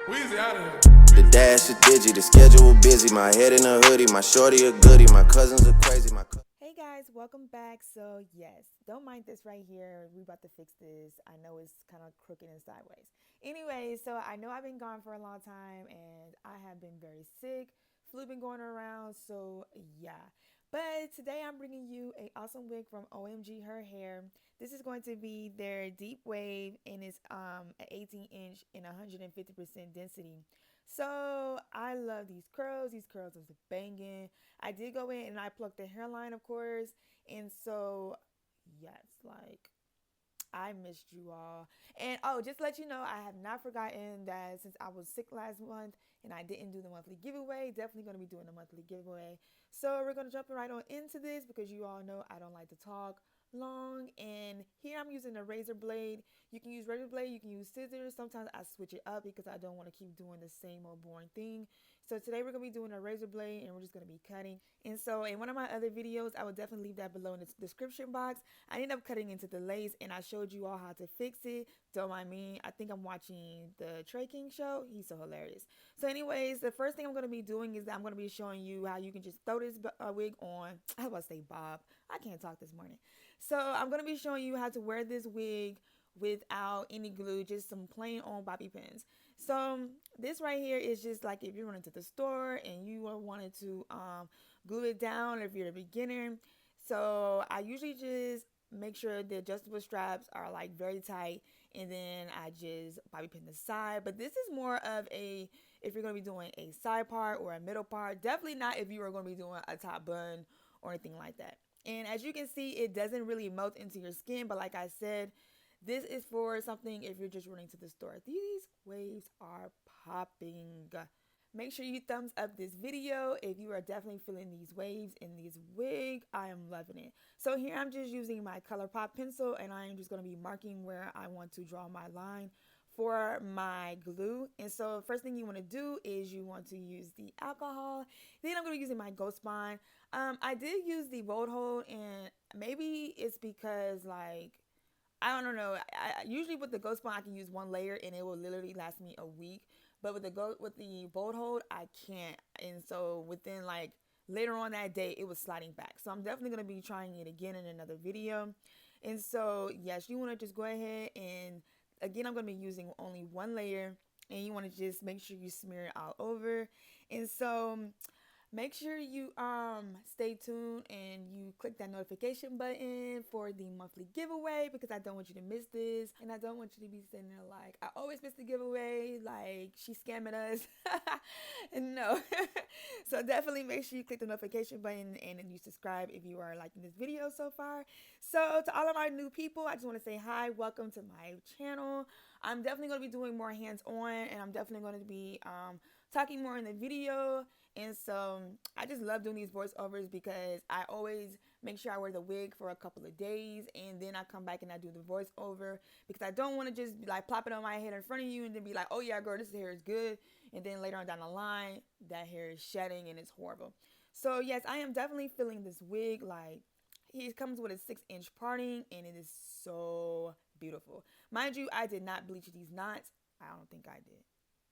Weezy out of here. The dash is digi, the schedule busy. My head in a hoodie, my shorty a goodie. My cousins are crazy. Hey guys, welcome back. So yes, don't mind this right here. We about to fix this. I know it's kind of crooked and sideways. Anyway, so I know I've been gone for a long time and I have been very sick. Flu been going around, so yeah. But today I'm bringing you an awesome wig from OMGqueenhair. This is going to be their deep wave and it's an 18-inch and 150% density. So I love these curls. These curls are banging. I did go in and I plucked the hairline, of course. And so, yes, like I missed you all. And oh, just to let you know, I have not forgotten that since I was sick last month and I didn't do the monthly giveaway, definitely going to be doing the monthly giveaway. So we're going to jump right on into this because you all know I don't like to talk long. And here I'm using a razor blade. You can use razor blade, you can use scissors. Sometimes I switch it up because I don't want to keep doing the same old boring thing. So today we're going to be doing a razor blade and we're just going to be cutting. And so in one of my other videos, I will definitely leave that below in the description box. I ended up cutting into the lace and I showed you all how to fix it. Don't mind me. I think I'm watching the Trey King show. He's so hilarious. So anyways, the first thing I'm going to be doing is that I'm going to be showing you how you can just throw this wig on. I was about to say bob. I can't talk this morning. So I'm going to be showing you how to wear this wig without any glue, just some plain on bobby pins. So this right here is just like if you're running to the store and you wanted to glue it down, or if you're a beginner. So I usually just make sure the adjustable straps are like very tight, and then I just bobby pin the side. But this is more of a, if you're going to be doing a side part or a middle part, definitely not if you are going to be doing a top bun or anything like that. And as you can see, it doesn't really melt into your skin, but like I said, this is for something if you're just running to the store. These waves are popping. Make sure you thumbs up this video if you are definitely feeling these waves in this wig. I am loving it. So here I'm just using my ColourPop pencil and I am just going to be marking where I want to draw my line for my glue. And so first thing you want to do is you want to use the alcohol. Then I'm going to be using my Ghost Bond. I did use the Bold Hold, and maybe it's because like I don't know. I usually with the Ghost Bond I can use one layer and it will literally last me a week. But with the Bold Hold I can't. And so within like later on that day it was sliding back. So I'm definitely gonna be trying it again in another video. And so yes, you want to just go ahead and again I'm gonna be using only one layer, and you want to just make sure you smear it all over. And so make sure you stay tuned and you click that notification button for the monthly giveaway because I don't want you to miss this, and I don't want you to be sitting there like I always miss the giveaway, like she's scamming us. No. So definitely make sure you click the notification button and you subscribe if you are liking this video so far. So to all of my new people, I just want to say hi, welcome to my channel. I'm definitely going to be doing more hands-on, and I'm definitely going to be talking more in the video. And so I just love doing these voiceovers because I always make sure I wear the wig for a couple of days and then I come back and I do the voiceover because I don't want to just be like plop it on my head in front of you and then be like, oh yeah girl, this hair is good, and then later on down the line that hair is shedding and it's horrible. So yes, I am definitely feeling this wig. Like it comes with a 6-inch parting and it is so beautiful. Mind you, I did not bleach these knots. I don't think I did.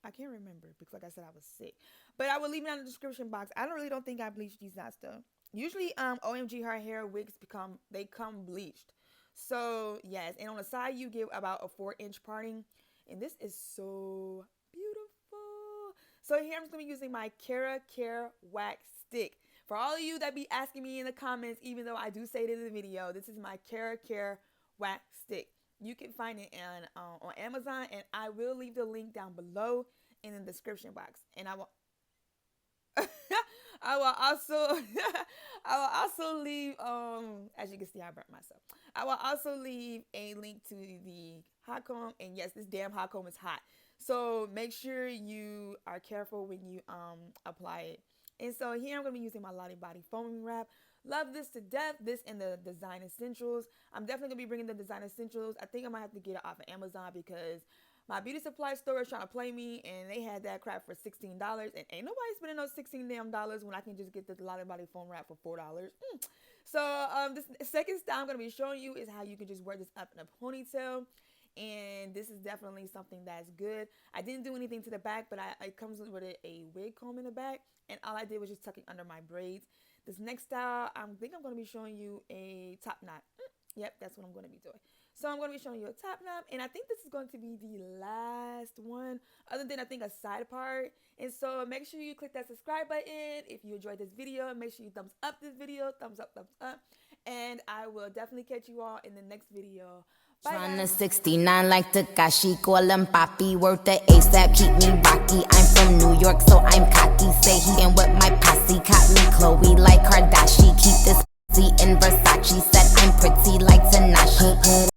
I can't remember because like I said I was sick, but I will leave it in the description box. I really don't think I bleached these knots though. Usually OMGqueenhair wigs come bleached. So yes, and on the side you give about a 4-inch parting, and this is so beautiful. So here I'm just gonna be using my KeraCare Waxstick. For all of you that be asking me in the comments, even though I do say it in the video, this is my KeraCare Waxstick. You can find it on Amazon, and I will leave the link down below in the description box. And I will I will also leave as you can see I burnt myself. I will also leave a link to the hot comb, and yes, this damn hot comb is hot. So make sure you are careful when you apply it. And so here I'm going to be using my Lottie Body foaming wrap. Love this to death. This and the Design Essentials. I'm definitely going to be bringing the Design Essentials. I think I might have to get it off of Amazon because my beauty supply store is trying to play me, and they had that crap for $16. And ain't nobody spending those $16 damn dollars when I can just get the Lottie Body foam wrap for $4. So this second style I'm going to be showing you is how you can just wear this up in a ponytail. and this is definitely something that's good. I didn't do anything to the back, but it comes with a wig comb in the back, and all I did was just tuck it under my braids. This next style, I think I'm going to be showing you a top knot. Yep, that's what I'm going to be doing. So I'm going to be showing you a top knot, and I think this is going to be the last one, other than I think a side part. And so make sure you click that subscribe button if you enjoyed this video. Make sure you thumbs up this video, thumbs up, and I will definitely catch you all in the next video. Bye, Trying to guys. 69 like Takashi, call him Papi, worth the ASAP, keep me rocky. I'm from New York, so I'm cocky. Say he in with my posse, caught me Chloe like Kardashian. Keep this pussy in Versace, said I'm pretty like Tanashi.